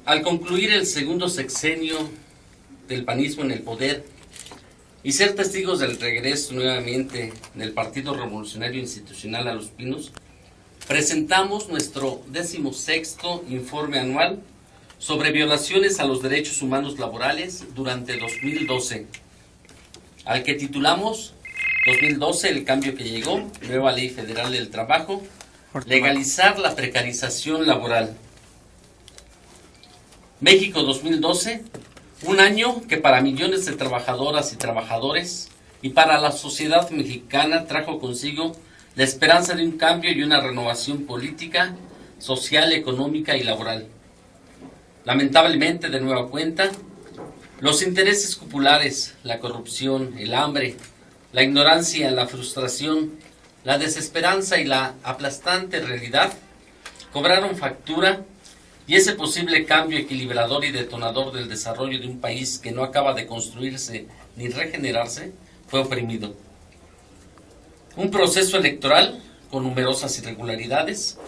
Al concluir el segundo sexenio del panismo en el poder y ser testigos del regreso nuevamente del Partido Revolucionario Institucional a Los Pinos, presentamos nuestro 16º informe anual sobre violaciones a los derechos humanos laborales durante 2012, al que titulamos 2012, el cambio que llegó, nueva ley federal del trabajo, legalizar la precarización laboral. México 2012, un año que para millones de trabajadoras y trabajadores y para la sociedad mexicana trajo consigo la esperanza de un cambio y una renovación política, social, económica y laboral. Lamentablemente, de nueva cuenta, los intereses populares, la corrupción, el hambre, la ignorancia, la frustración, la desesperanza y la aplastante realidad cobraron factura, y ese posible cambio equilibrador y detonador del desarrollo de un país que no acaba de construirse ni regenerarse fue oprimido. Un proceso electoral con numerosas irregularidades,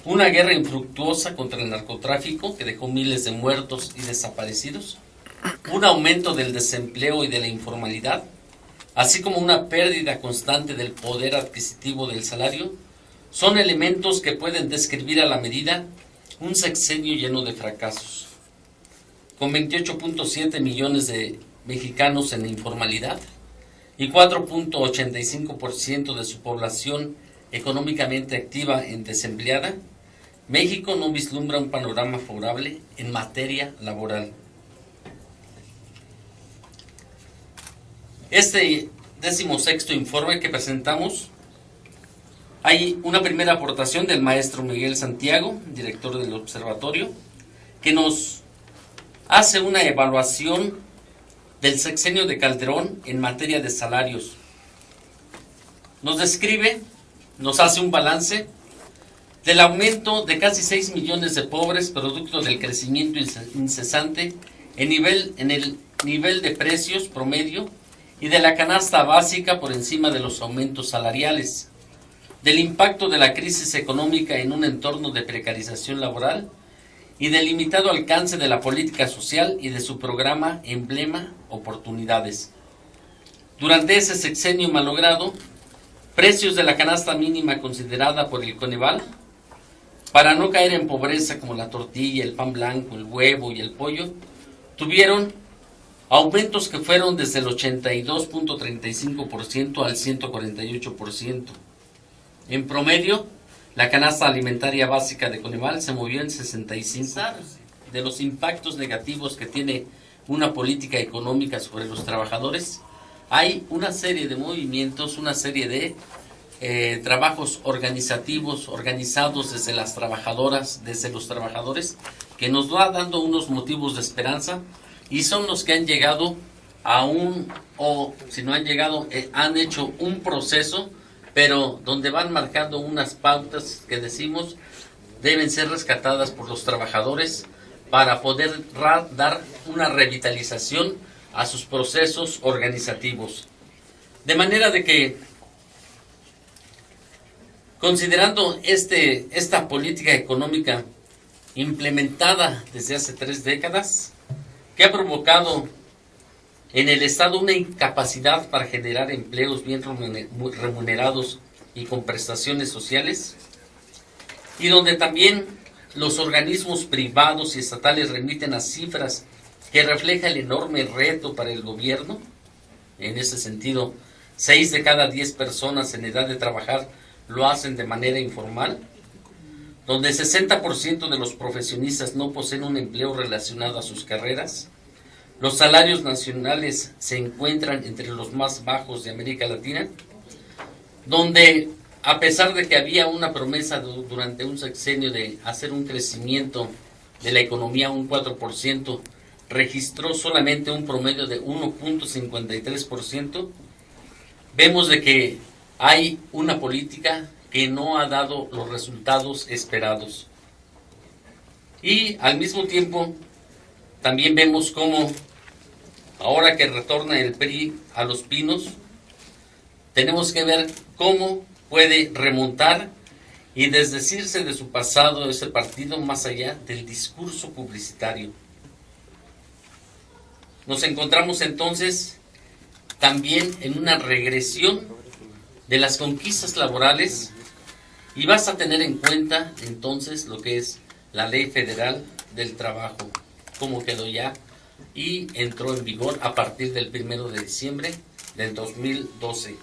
una guerra infructuosa contra el narcotráfico que dejó miles de muertos y desaparecidos, un aumento del desempleo y de la informalidad, así como una pérdida constante del poder adquisitivo del salario, son elementos que pueden describir a la medida un sexenio lleno de fracasos. Con 28.7 millones de mexicanos en la informalidad y 4.85% de su población económicamente activa en desempleada, México no vislumbra un panorama favorable en materia laboral. Este 16º informe que presentamos, hay una primera aportación del maestro Miguel Santiago, director del observatorio, que nos hace una evaluación del sexenio de Calderón en materia de salarios. Nos describe, nos hace un balance del aumento de casi 6 millones de pobres producto del crecimiento incesante en el nivel de precios promedio y de la canasta básica por encima de los aumentos salariales, del impacto de la crisis económica en un entorno de precarización laboral y del limitado alcance de la política social y de su programa emblema Oportunidades. Durante ese sexenio malogrado, precios de la canasta mínima considerada por el Coneval, para no caer en pobreza como la tortilla, el pan blanco, el huevo y el pollo, tuvieron aumentos que fueron desde el 82.35% al 148%. En promedio, la canasta alimentaria básica de Coneval se movió en 65. De los impactos negativos que tiene una política económica sobre los trabajadores, hay una serie de movimientos, una serie de trabajos organizativos, organizados desde las trabajadoras, desde los trabajadores, que nos va dando unos motivos de esperanza y son los que han llegado a o si no han llegado, han hecho un proceso, pero donde van marcando unas pautas que decimos deben ser rescatadas por los trabajadores para poder dar una revitalización a sus procesos organizativos. De manera de que, considerando esta política económica implementada desde hace 3 décadas, que ha provocado en el Estado una incapacidad para generar empleos bien remunerados y con prestaciones sociales, y donde también los organismos privados y estatales remiten a cifras que reflejan el enorme reto para el gobierno. En ese sentido, 6 de cada 10 personas en edad de trabajar lo hacen de manera informal, donde el 60% de los profesionistas no poseen un empleo relacionado a sus carreras. Los salarios nacionales se encuentran entre los más bajos de América Latina, donde a pesar de que había una promesa durante un sexenio de hacer un crecimiento de la economía un 4%, registró solamente un promedio de 1.53%, vemos de que hay una política que no ha dado los resultados esperados. Y al mismo tiempo, también vemos cómo, ahora que retorna el PRI a Los Pinos, tenemos que ver cómo puede remontar y desdecirse de su pasado, ese partido, más allá del discurso publicitario. Nos encontramos entonces también en una regresión de las conquistas laborales, y vas a tener en cuenta entonces lo que es la Ley Federal del Trabajo, cómo quedó ya y entró en vigor a partir del 1 de diciembre del 2012.